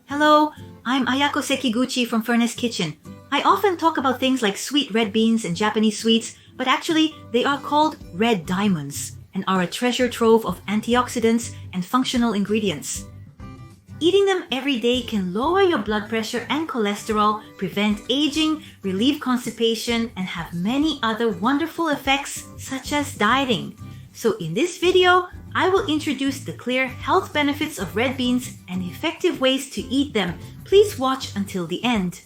Hello, I'm Ayako Sekiguchi from Furnace Kitchen. I often talk about things like sweet red beans and Japanese sweets, but actually they are called red diamonds and are a treasure trove of antioxidants and functional ingredients. Eating them every day can lower your blood pressure and cholesterol, prevent aging, relieve constipation, and have many other wonderful effects such as dieting. So in this video, I will introduce the clear health benefits of red beans and effective ways to eat them. Please watch until the end.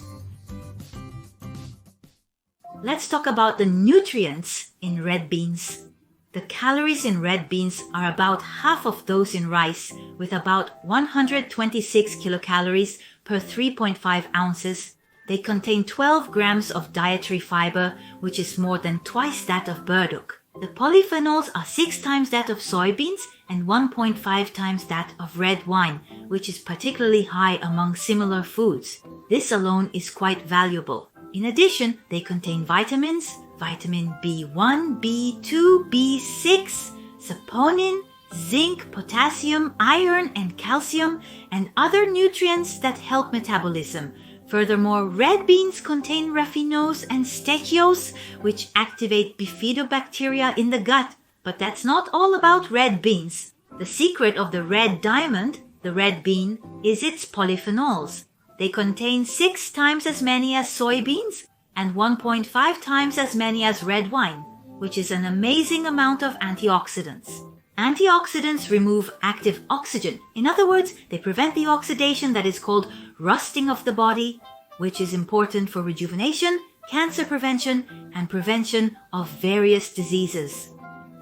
Let's talk about the nutrients in red beans. The calories in red beans are about half of those in rice, with about 126 kilocalories per 3.5 ounces. They contain 12 grams of dietary fiber, which is more than twice that of burdock. The polyphenols are 6 times that of soybeans and 1.5 times that of red wine, which is particularly high among similar foods. This alone is quite valuable. In addition, they contain vitamins, vitamin B1, B2, B6, saponin, zinc, potassium, iron, and calcium, and other nutrients that help metabolism. Furthermore, red beans contain raffinose and stechios, which activate bifidobacteria in the gut. But that's not all about red beans. The secret of the red diamond, the red bean, is its polyphenols. They contain 6 times as many as soybeans and 1.5 times as many as red wine, which is an amazing amount of antioxidants. Antioxidants remove active oxygen. In other words, they prevent the oxidation that is called rusting of the body, which is important for rejuvenation, cancer prevention, and prevention of various diseases.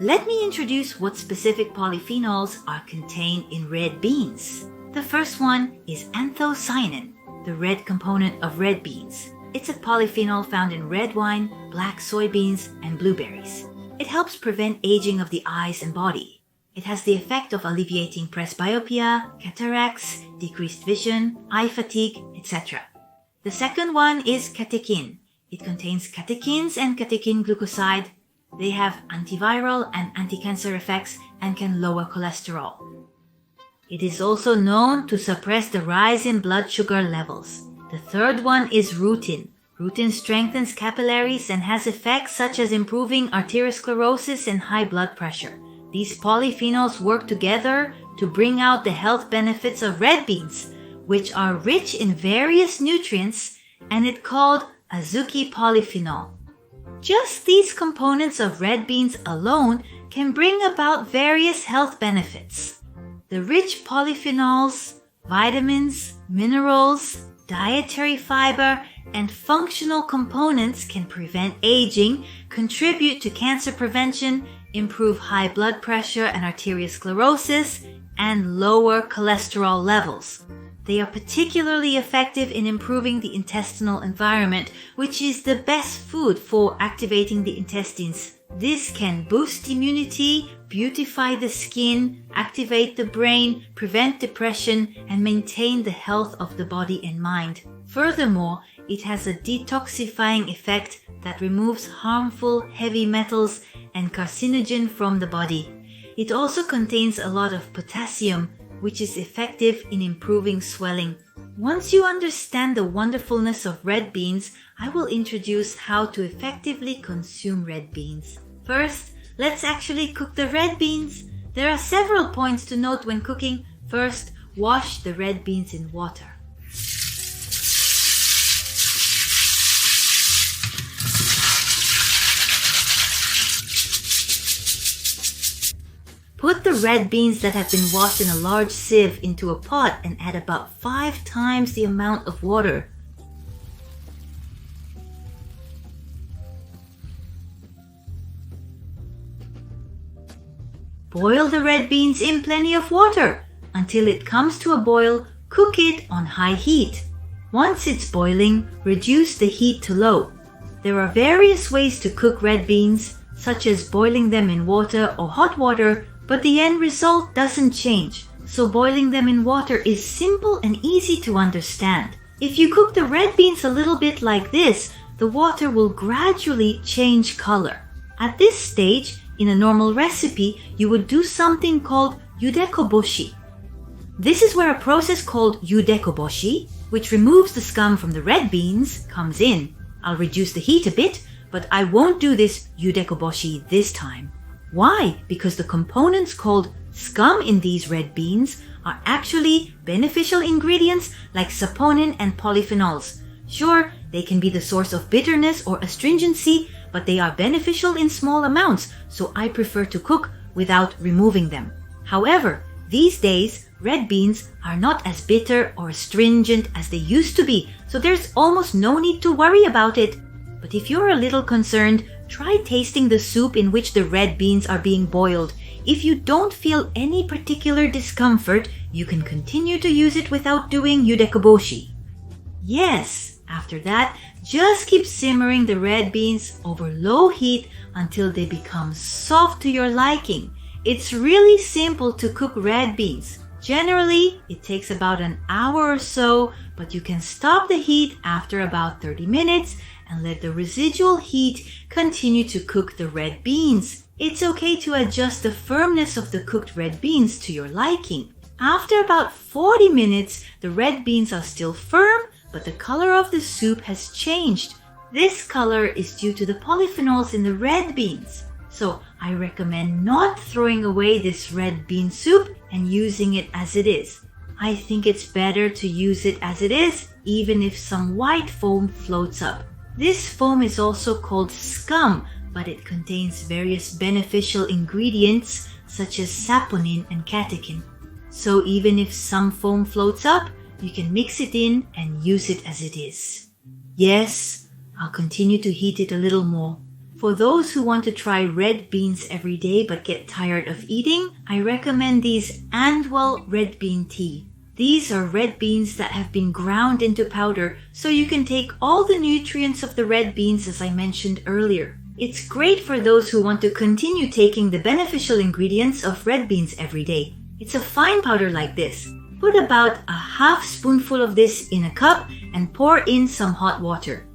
Let me introduce what specific polyphenols are contained in red beans. The first one is anthocyanin, the red component of red beans. It's a polyphenol found in red wine, black soybeans, and blueberries. It helps prevent aging of the eyes and body. It has the effect of alleviating presbyopia, cataracts, decreased vision, eye fatigue, etc. The second one is catechin. It contains catechins and catechin glucoside. They have antiviral and anti-cancer effects and can lower cholesterol. It is also known to suppress the rise in blood sugar levels. The third one is rutin. Rutin strengthens capillaries and has effects such as improving arteriosclerosis and high blood pressure. These polyphenols work together to bring out the health benefits of red beans, which are rich in various nutrients, and it's called azuki polyphenol. Just these components of red beans alone can bring about various health benefits. The rich polyphenols, vitamins, minerals, dietary fiber, and functional components can prevent aging, contribute to cancer prevention, improve high blood pressure and arteriosclerosis, and lower cholesterol levels. They are particularly effective in improving the intestinal environment, which is the best food for activating the intestines. This can boost immunity, beautify the skin, activate the brain, prevent depression, and maintain the health of the body and mind. Furthermore, it has a detoxifying effect that removes harmful heavy metals and carcinogen from the body. It also contains a lot of potassium, which is effective in improving swelling. Once you understand the wonderfulness of red beans, I will introduce how to effectively consume red beans. First, let's actually cook the red beans. There are several points to note when cooking. First, wash the red beans in water. Put the red beans that have been washed in a large sieve into a pot and add about 5 times the amount of water. Boil the red beans in plenty of water. Until it comes to a boil, cook it on high heat. Once it's boiling, reduce the heat to low. There are various ways to cook red beans, such as boiling them in water or hot water, but the end result doesn't change. So boiling them in water is simple and easy to understand. If you cook the red beans a little bit like this, the water will gradually change color. At this stage, in a normal recipe, you would do something called yudekoboshi. This is where a process called yudekoboshi, which removes the scum from the red beans, comes in. I'll reduce the heat a bit, but I won't do this yudekoboshi this time. Why? Because the components called scum in these red beans are actually beneficial ingredients like saponin and polyphenols. Sure, they can be the source of bitterness or astringency, but they are beneficial in small amounts, so I prefer to cook without removing them. However, these days, red beans are not as bitter or astringent as they used to be, so there's almost no need to worry about it. But if you're a little concerned, try tasting the soup in which the red beans are being boiled. If you don't feel any particular discomfort, you can continue to use it without doing yudekoboshi. Yes, after that, just keep simmering the red beans over low heat until they become soft to your liking. It's really simple to cook red beans. Generally, it takes about an hour or so, but you can stop the heat after about 30 minutes and let the residual heat continue to cook the red beans. It's okay to adjust the firmness of the cooked red beans to your liking. After about 40 minutes, the red beans are still firm, but the color of the soup has changed. This color is due to the polyphenols in the red beans. So I recommend not throwing away this red bean soup and using it as it is. I think it's better to use it as it is, even if some white foam floats up. This foam is also called scum, but it contains various beneficial ingredients such as saponin and catechin. So even if some foam floats up, you can mix it in and use it as it is. Yes, I'll continue to heat it a little more. For those who want to try red beans every day but get tired of eating, I recommend these Andwell red bean tea. These are red beans that have been ground into powder, so you can take all the nutrients of the red beans as I mentioned earlier. It's great for those who want to continue taking the beneficial ingredients of red beans every day. It's a fine powder like this. Put about a half spoonful of this in a cup and pour in some hot water.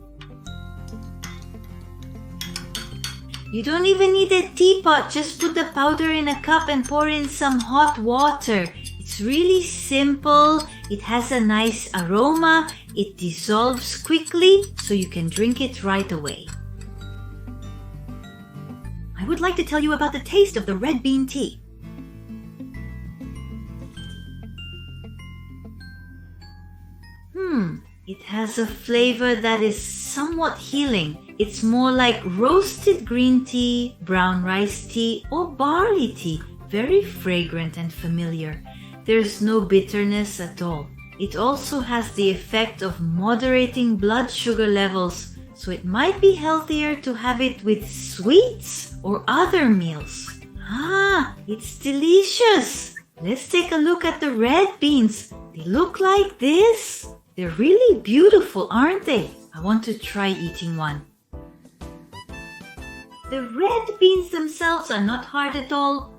You don't even need a teapot, just put the powder in a cup and pour in some hot water. It's really simple, it has a nice aroma, it dissolves quickly, so you can drink it right away. I would like to tell you about the taste of the red bean tea. It has a flavor that is somewhat healing. It's more like roasted green tea, brown rice tea, or barley tea. Very fragrant and familiar. There's no bitterness at all. It also has the effect of moderating blood sugar levels, so it might be healthier to have it with sweets or other meals. It's delicious! Let's take a look at the red beans. They look like this. They're really beautiful, aren't they? I want to try eating one. The red beans themselves are not hard at all.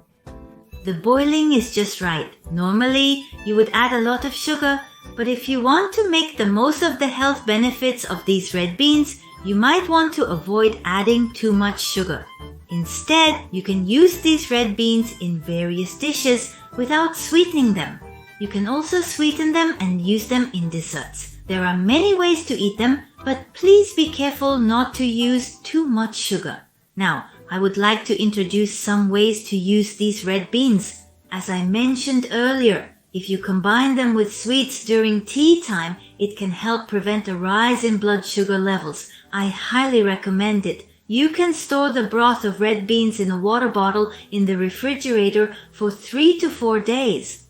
The boiling is just right. Normally, you would add a lot of sugar, but if you want to make the most of the health benefits of these red beans, you might want to avoid adding too much sugar. Instead, you can use these red beans in various dishes without sweetening them. You can also sweeten them and use them in desserts. There are many ways to eat them, but please be careful not to use too much sugar. Now, I would like to introduce some ways to use these red beans. As I mentioned earlier, if you combine them with sweets during tea time, it can help prevent a rise in blood sugar levels. I highly recommend it. You can store the broth of red beans in a water bottle in the refrigerator for 3 to 4 days.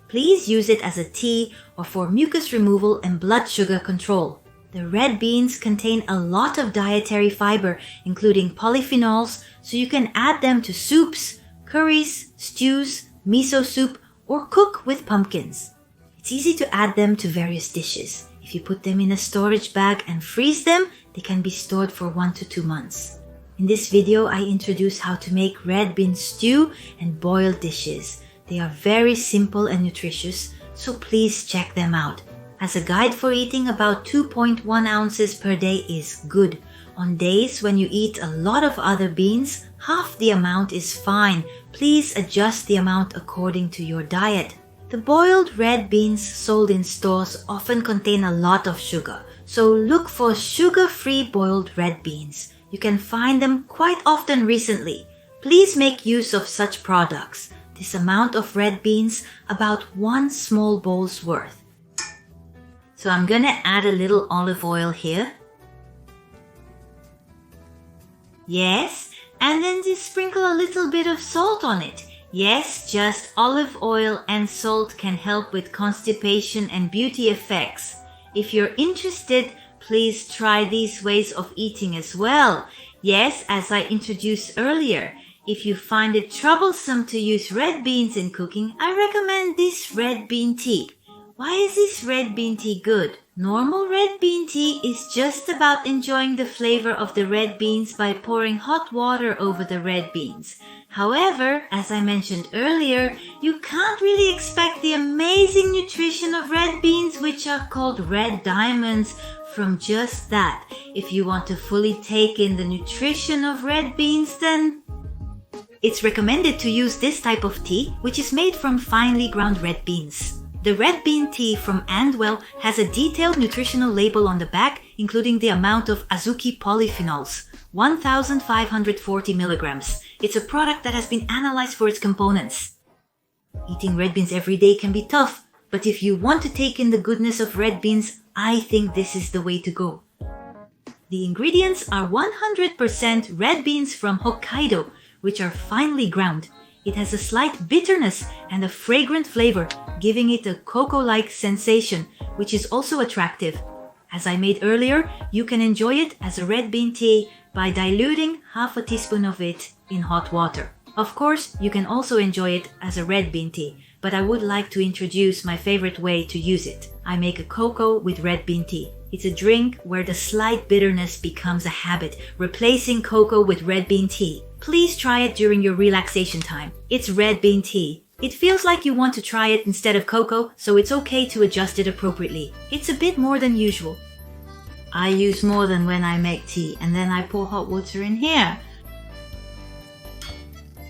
Please use it as a tea or for mucus removal and blood sugar control. The red beans contain a lot of dietary fiber, including polyphenols, so you can add them to soups, curries, stews, miso soup, or cook with pumpkins. It's easy to add them to various dishes. If you put them in a storage bag and freeze them, they can be stored for 1 to 2 months. In this video, I introduce how to make red bean stew and boiled dishes. They are very simple and nutritious, so please check them out. As a guide for eating, about 2.1 ounces per day is good. On days when you eat a lot of other beans, half the amount is fine. Please adjust the amount according to your diet. The boiled red beans sold in stores often contain a lot of sugar, so look for sugar-free boiled red beans. You can find them quite often recently. Please make use of such products. This amount of red beans, about 1 small bowl's worth. So I'm gonna add a little olive oil here. Yes, and then just sprinkle a little bit of salt on it. Yes, just olive oil and salt can help with constipation and beauty effects. If you're interested, please try these ways of eating as well. Yes, as I introduced earlier, if you find it troublesome to use red beans in cooking, I recommend this red bean tea. Why is this red bean tea good? Normal red bean tea is just about enjoying the flavor of the red beans by pouring hot water over the red beans. However, as I mentioned earlier, you can't really expect the amazing nutrition of red beans, which are called red diamonds, from just that. If you want to fully take in the nutrition of red beans, then it's recommended to use this type of tea, which is made from finely ground red beans. The red bean tea from Andwell has a detailed nutritional label on the back, including the amount of azuki polyphenols, 1,540 milligrams. It's a product that has been analyzed for its components. Eating red beans every day can be tough, but if you want to take in the goodness of red beans, I think this is the way to go. The ingredients are 100% red beans from Hokkaido, which are finely ground. It has a slight bitterness and a fragrant flavor, giving it a cocoa-like sensation, which is also attractive. As I made earlier, you can enjoy it as a red bean tea by diluting half a teaspoon of it in hot water. Of course, you can also enjoy it as a red bean tea, but I would like to introduce my favorite way to use it. I make a cocoa with red bean tea. It's a drink where the slight bitterness becomes a habit, replacing cocoa with red bean tea. Please try it during your relaxation time. It's red bean tea. It feels like you want to try it instead of cocoa, so it's okay to adjust it appropriately. It's a bit more than usual. I use more than when I make tea, and then I pour hot water in here.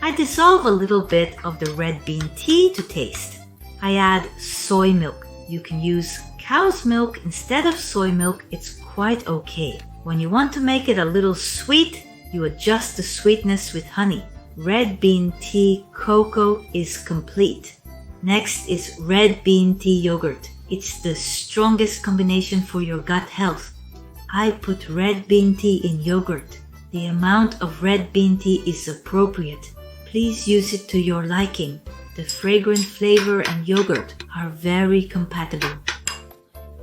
I dissolve a little bit of the red bean tea to taste. I add soy milk. You can use cow's milk instead of soy milk. It's quite okay. When you want to make it a little sweet, you adjust the sweetness with honey. Red bean tea cocoa is complete. Next is red bean tea yogurt. It's the strongest combination for your gut health. I put red bean tea in yogurt. The amount of red bean tea is appropriate. Please use it to your liking. The fragrant flavor and yogurt are very compatible.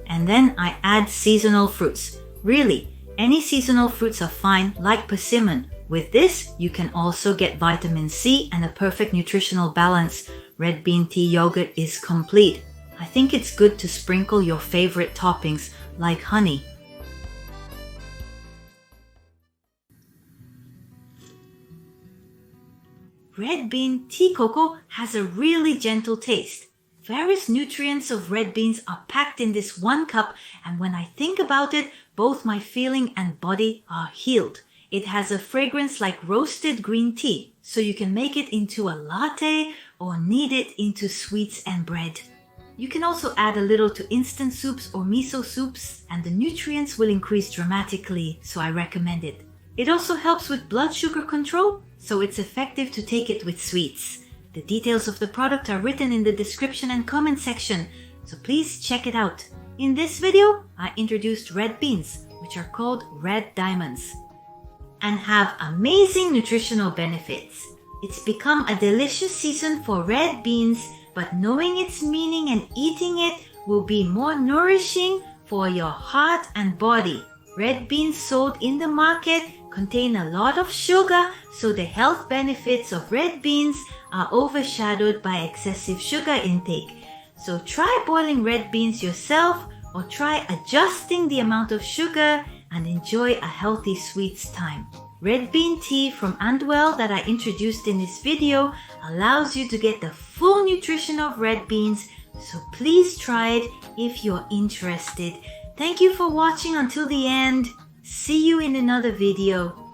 And then I add seasonal fruits. Really, any seasonal fruits are fine, like persimmon. With this, you can also get vitamin C and a perfect nutritional balance. Red bean tea yogurt is complete. I think it's good to sprinkle your favorite toppings, like honey. Red bean tea cocoa has a really gentle taste. Various nutrients of red beans are packed in this 1 cup, and when I think about it, both my feeling and body are healed. It has a fragrance like roasted green tea, so you can make it into a latte or knead it into sweets and bread. You can also add a little to instant soups or miso soups, and the nutrients will increase dramatically, so I recommend it. It also helps with blood sugar control, so it's effective to take it with sweets. The details of the product are written in the description and comment section, so please check it out. In this video, I introduced red beans, which are called red diamonds, and have amazing nutritional benefits. It's become a delicious season for red beans, but knowing its meaning and eating it will be more nourishing for your heart and body. Red beans sold in the market contain a lot of sugar, so the health benefits of red beans are overshadowed by excessive sugar intake. So try boiling red beans yourself, or try adjusting the amount of sugar and enjoy a healthy sweets time. Red bean tea from Andwell that I introduced in this video allows you to get the full nutrition of red beans, so please try it if you're interested. Thank you for watching until the end. See you in another video.